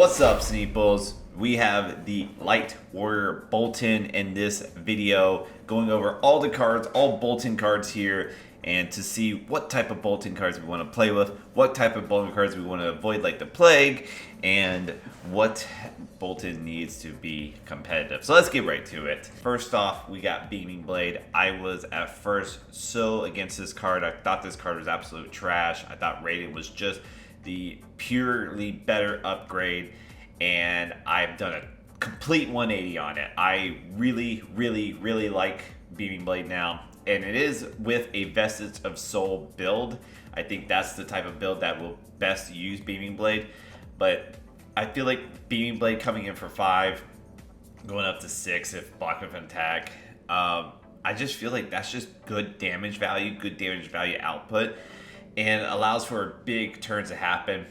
What's up, Sneeples? We have the Light Warrior Bolton in this video, going over all the cards, all Bolton cards here, and to see what type of Bolton cards we want to play with, what type of Bolton cards we want to avoid like the plague, and what Bolton needs to be competitive. So let's get right to it. First off, we got Beaming Blade. I was at first so against this card. I thought this card was absolute trash. I thought Raiden was just the purely better upgrade, and I've done a complete 180 on it. I really like Beaming Blade now, and it is with a Vestige of Soul build. I think that's the type of build that will best use Beaming Blade, but I feel like Beaming Blade coming in for 5, going up to 6 if block of attack, I just feel like that's just good damage value output, and allows for big turns to happen.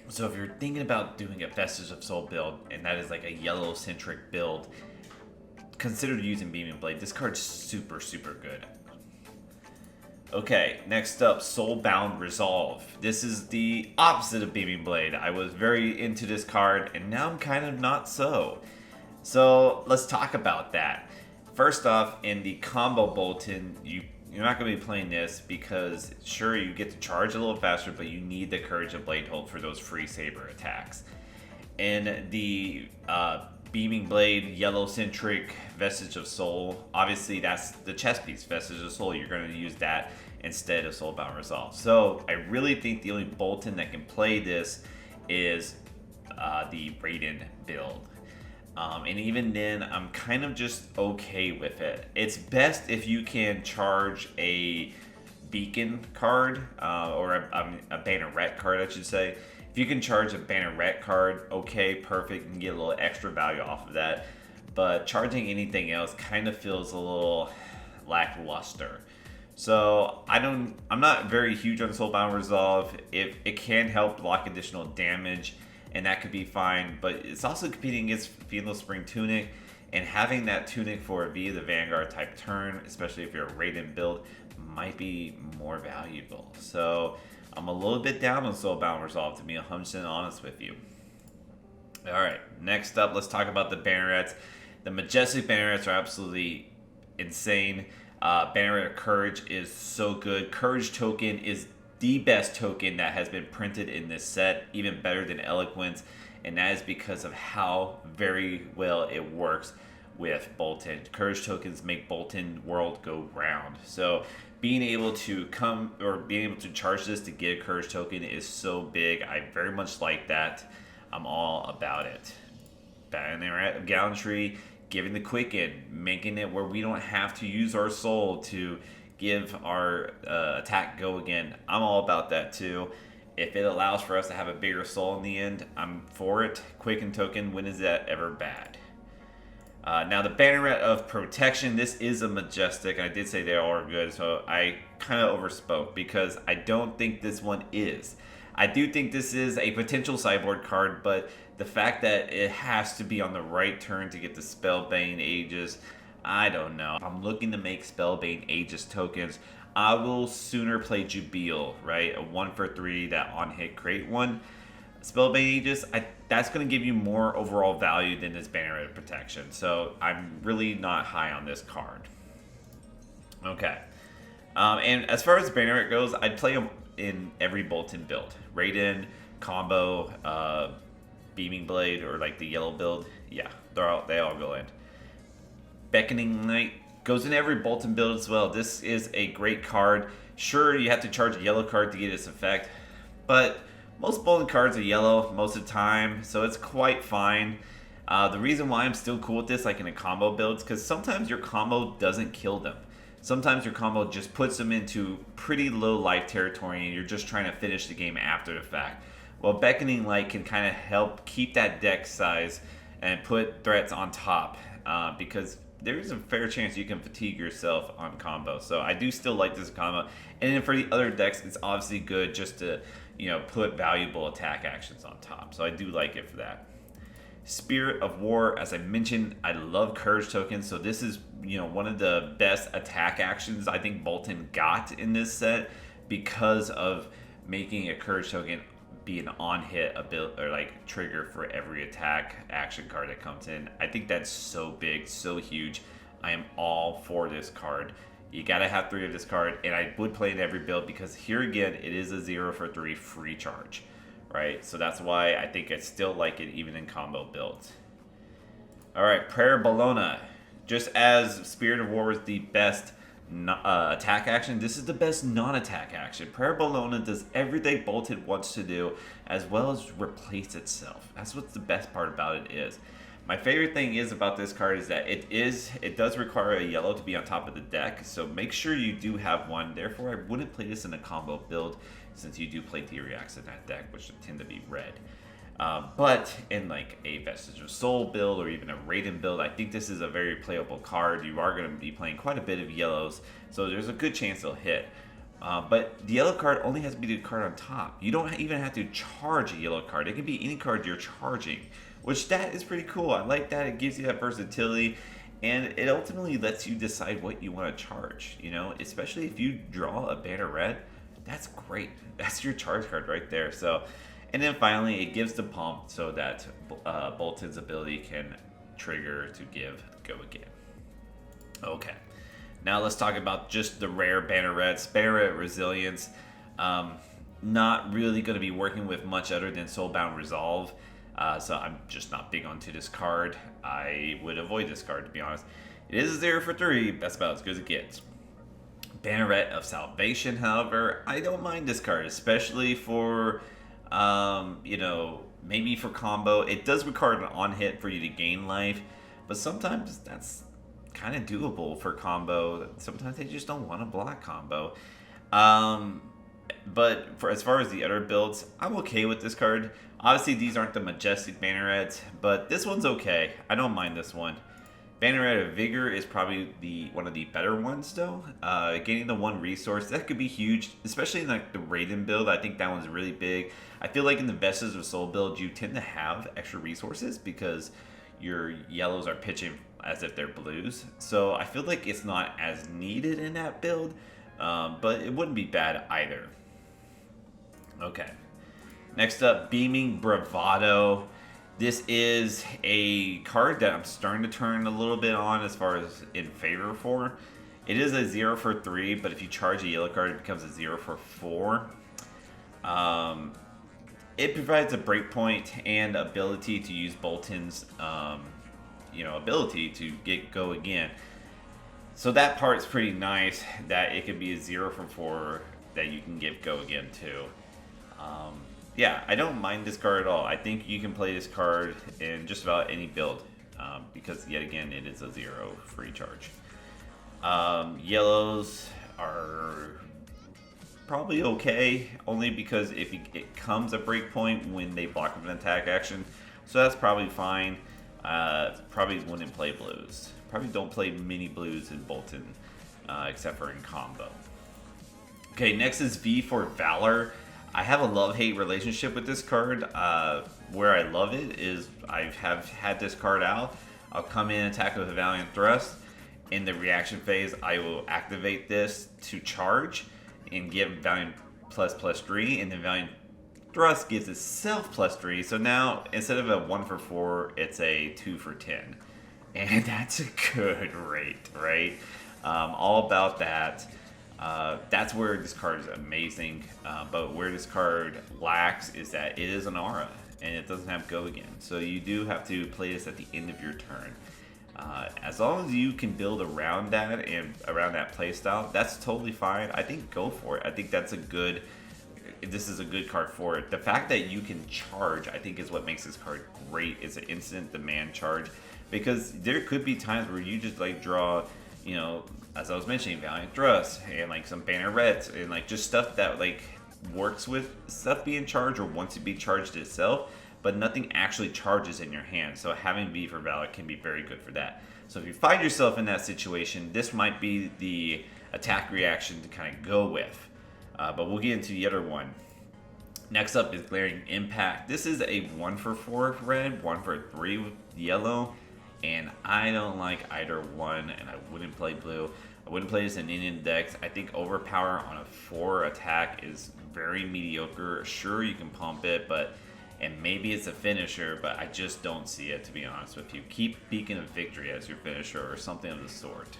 So if you're thinking about doing a Vestige of Soul build, and that is like a yellow centric build, consider using Beaming Blade. This card's super good. Okay, next up, Soulbound Resolve. This is the opposite of Beaming Blade. I was very into this card, and now I'm kind of not so. So let's talk about that. First off, in the combo Bolton, you're not going to be playing this because, sure, you get to charge a little faster, but you need the Courage of Blade Hold for those free saber attacks. And the Beaming Blade, yellow-centric Vestige of Soul, obviously that's the chess piece, Vestige of Soul. You're going to use that instead of Soulbound Resolve. So I really think the only Bolton that can play this is the Raiden build. And even then, I'm kind of just okay with it. It's best if you can charge a beacon card, or a Banaret card, I should say. If you can charge a Banaret card, okay, perfect, you can get a little extra value off of that. But charging anything else kind of feels a little lackluster. So I'm not very huge on Soulbound Resolve. If it can help block additional damage, and that could be fine, but it's also competing against Phenol Spring Tunic, and having that tunic for a V the Vanguard type turn, especially if you're a Raiden build, might be more valuable. So I'm a little bit down on Soulbound Resolve, to be 100% honest with you. Alright, next up, let's talk about the Banarettes. The Majestic Banarettes are absolutely insane. Bannerette Courage is so good. Courage token is the best token that has been printed in this set, even better than Eloquence, and that is because of how very well it works with Bolton. Courage tokens make Bolton world go round. So being able to charge this to get a Courage token is so big. I very much like that. I'm all about it. Banarettes Gallantry, giving the quicken, making it where we don't have to use our soul to give our attack go again. I'm all about that too. If it allows for us to have a bigger soul in the end, I'm for it. Quicken token, when is that ever bad? Now the Banneret of Protection, this is a Majestic. I did say they all are good, so I kind of overspoke because I don't think this one is. I do think this is a potential sideboard card, but the fact that it has to be on the right turn to get the Spellbane Aegis, I don't know. If I'm looking to make Spellbane Aegis tokens, I will sooner play Jubil, right? A 1 for 3 that on hit create one. Spellbane Aegis, that's going to give you more overall value than this Banneret of Protection. So I'm really not high on this card. Okay. And as far as Banneret goes, I'd play him in every Bolton build. Raiden, combo, Beaming Blade, or like the yellow build. Yeah, they all go in. Beckoning Knight goes in every Bolton build as well. This is a great card. Sure, you have to charge a yellow card to get its effect, but most Bolton cards are yellow most of the time, so it's quite fine. The reason why I'm still cool with this, like in a combo build, is because sometimes your combo doesn't kill them. Sometimes your combo just puts them into pretty low life territory, and you're just trying to finish the game after the fact. Well, Beckoning Light can kind of help keep that deck size and put threats on top, because there's a fair chance you can fatigue yourself on combo. So I do still like this combo. And then for the other decks, it's obviously good just to, put valuable attack actions on top. So I do like it for that. Spirit of War, as I mentioned, I love Courage tokens. So this is, one of the best attack actions I think Bolton got in this set because of making a Courage token be an on-hit ability or like trigger for every attack action card that comes in. I think that's so big, so huge. I am all for this card. You gotta have 3 of this card, and I would play it in every build because here again, it is a 0 for 3 free charge, right? So that's why I think I still like it even in combo builds. All right, prayerbologna. Just as Spirit of War was the best attack action, this is the best non-attack action. Prayerbologna does everything Bolted wants to do, as well as replace itself. That's what's the best part about it is. My favorite thing is about this card is that it does require a yellow to be on top of the deck, so make sure you do have one. Therefore, I wouldn't play this in a combo build since you do play Theoryx in that deck, which tend to be red. But in like a Vestige of Soul build or even a Raiden build, I think this is a very playable card. You are going to be playing quite a bit of yellows, so there's a good chance they'll hit. But the yellow card only has to be the card on top. You don't even have to charge a yellow card. It can be any card you're charging, which that is pretty cool. I like that. It gives you that versatility, and it ultimately lets you decide what you want to charge, you know, especially if you draw a Banaret. That's great. That's your charge card right there. So, and then finally, it gives the pump so that Bolted's ability can trigger to give go again. Okay. Now let's talk about just the rare Banarettes. Banaret Resilience. Not really going to be working with much other than Soulbound Resolve. So I'm just not big onto this card. I would avoid this card, to be honest. It is a 0 for 3. That's about as good as it gets. Banaret of Salvation, however, I don't mind this card, especially for, you know, maybe for combo. It does require an on-hit for you to gain life, but sometimes that's kind of doable for combo. Sometimes they just don't want to block combo. But for as far as the other builds, I'm okay with this card. Obviously, these aren't the majestic Banarettes, but this one's okay. I don't mind this one. Banaret of Vigor is probably one of the better ones, though. Getting the 1 resource, that could be huge, especially in like the Raiden build. I think that one's really big. I feel like in the Vestige of Soul build, you tend to have extra resources because your yellows are pitching as if they're blues. So I feel like it's not as needed in that build, but it wouldn't be bad either. Okay. Next up, Beaming Bravado. This is a card that I'm starting to turn a little bit on as far as in favor for. It is a 0 for 3, but if you charge a yellow card, it becomes a 0 for 4. It provides a breakpoint and ability to use Bolten's, you know, ability to go again. So that part's pretty nice, that it could be a 0 for 4 that you can give go again too. Yeah, I don't mind this card at all. I think you can play this card in just about any build because, yet again, it is a 0 free charge. Yellows are probably okay, only because if it comes a breakpoint when they block with an attack action, so that's probably fine. Probably wouldn't play blues. Probably don't play mini blues in Bolten, except for in combo. Okay, next is V for Valor. I have a love-hate relationship with this card. Where I love it is I have had this card out. I'll come in and attack with a Valiant Thrust. In the reaction phase, I will activate this to charge and give Valiant ++3, and then Valiant Thrust gives itself +3. So now, instead of a 1 for 4, it's a 2 for 10. And that's a good rate, right? All about that. That's where this card is amazing, but where this card lacks is that it is an aura and it doesn't have go again, so you do have to play this at the end of your turn. As long as you can build around that and around that playstyle, that's totally fine. I think go for it. I think that's this is a good card for it. The fact that you can charge, I think, is what makes this card great. It's an instant demand charge, because there could be times where you just like draw, you know, as I was mentioning, Valiant Thrust and like some Banarettes and like just stuff that like works with stuff being charged or wants to be charged itself, but nothing actually charges in your hand. So having V for Valor can be very good for that. So if you find yourself in that situation, this might be the attack reaction to kind of go with. But we'll get into the other one. Next up is Glaive Impact. This is a 1 for 4 red, 1 for 3 with yellow, and I don't like either one, and I wouldn't play blue. I wouldn't play this in Indian decks. I think overpower on a 4 attack is very mediocre. Sure, you can pump it, and maybe it's a finisher, but I just don't see it, to be honest with you. Keep Beacon of Victory as your finisher or something of the sort.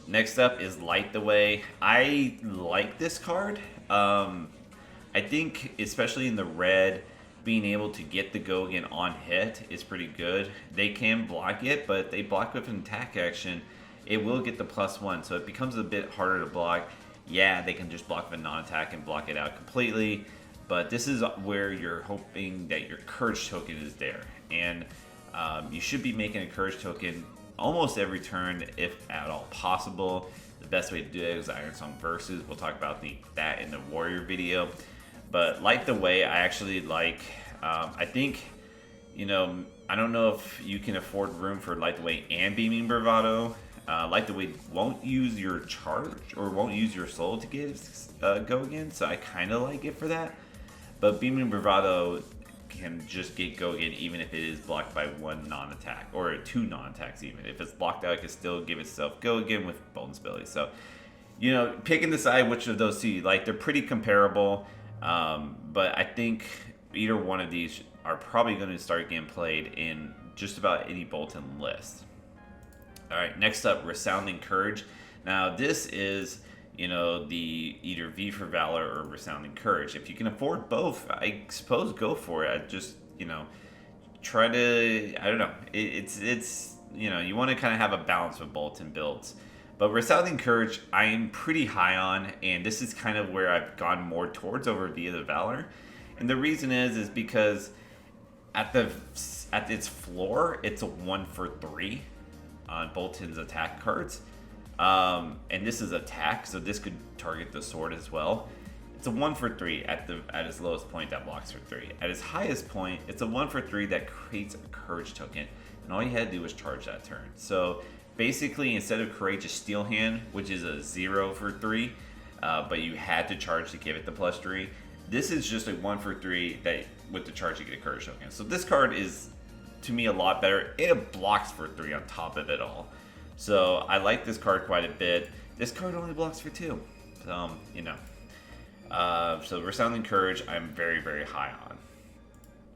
Next up is Light the Way. I like this card. I think, especially in the red, being able to get the Gogan on hit is pretty good. They can block it, but they block with an attack action. It will get the +1, so it becomes a bit harder to block. Yeah, they can just block with a non-attack and block it out completely, but this is where you're hoping that your Courage token is there. And you should be making a Courage token almost every turn, if at all possible. The best way to do it is Iron Song Versus. We'll talk about that in the Warrior video. But Light the Way, I actually like. I think, you know, I don't know if you can afford room for Light the Way and Beaming Bravado. Light the Way won't use your charge or won't use your soul to get go again, so I kind of like it for that. But Beaming Bravado can just get go again even if it is blocked by one non-attack or two non-attacks. Even if it's blocked out, it can still give itself go again with bonus ability. So, you know, pick and decide which of those two you like. They're pretty comparable. But I think either one of these are probably going to start getting played in just about any Bolton list. Alright, next up, Resounding Courage. Now this is, you know, the either V for Valor or Resounding Courage. If you can afford both, I suppose go for it. I just, you know, try to, I don't know, it's you know, you want to kind of have a balance with Bolton builds. But Resounding Courage, I am pretty high on, and this is kind of where I've gone more towards over Via the Valor. And the reason is because at its floor, it's a 1-for-3 on Bolton's attack cards. And this is attack, so this could target the sword as well. It's a 1-for-3 at its lowest point that blocks for 3. At its highest point, it's a 1-for-3 that creates a Courage token, and all you had to do was charge that turn. So basically, instead of Courageous Steel Hand, which is a 0-for-3, but you had to charge to give it the +3, this is just a 1-for-3 that with the charge you get a Courage token. So this card is, to me, a lot better. It blocks for 3 on top of it all. So I like this card quite a bit. This card only blocks for 2. So, you know. So Resounding Courage, I'm very, very high on.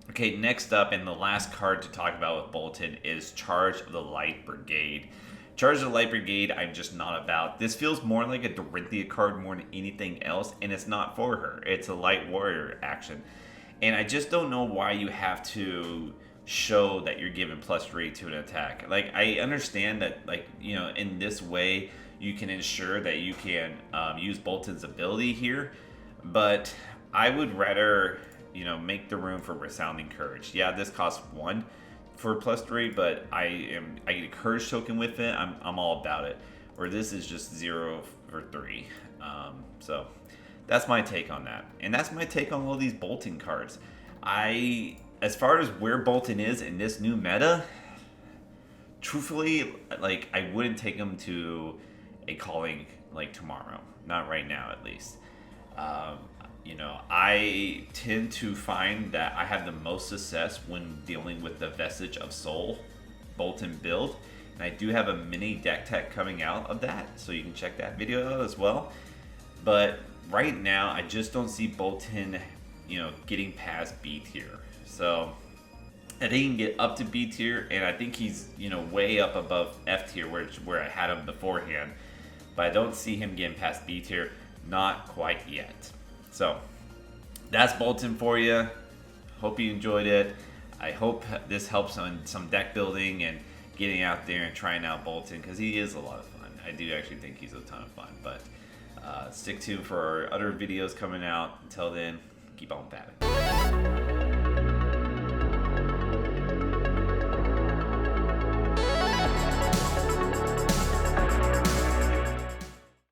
Okay, next up, and the last card to talk about with Bolton is Charge of the Light Brigade. Charge of the Light Brigade, I'm just not about. This feels more like a Dorinthia card more than anything else, and it's not for her. It's a light warrior action. And I just don't know why you have to show that you're given +3 to an attack. Like, I understand that, like, you know, in this way, you can ensure that you can use Bolton's ability here, but I would rather, you know, make the room for Resounding Courage. Yeah, this costs 1 for +3, but I get a Courage token with it. I'm all about it. Or this is just 0-for-3. So that's my take on that, and that's my take on all these Bolton cards. As far as where Bolton is in this new meta, truthfully, like, I wouldn't take him to a calling like tomorrow. Not right now, at least. You know, I tend to find that I have the most success when dealing with the Vestige of Soul Bolton build. And I do have a mini deck tech coming out of that, so you can check that video out as well. But right now, I just don't see Bolton, you know, getting past B tier. So I think he can get up to B tier, and I think he's, you know, way up above F tier, where I had him beforehand. But I don't see him getting past B tier, not quite yet. So that's Bolton for you. Hope you enjoyed it. I hope this helps on some deck building and getting out there and trying out Bolton, because he is a lot of fun. I do actually think he's a ton of fun. But stick tuned for our other videos coming out. Until then, keep on batting.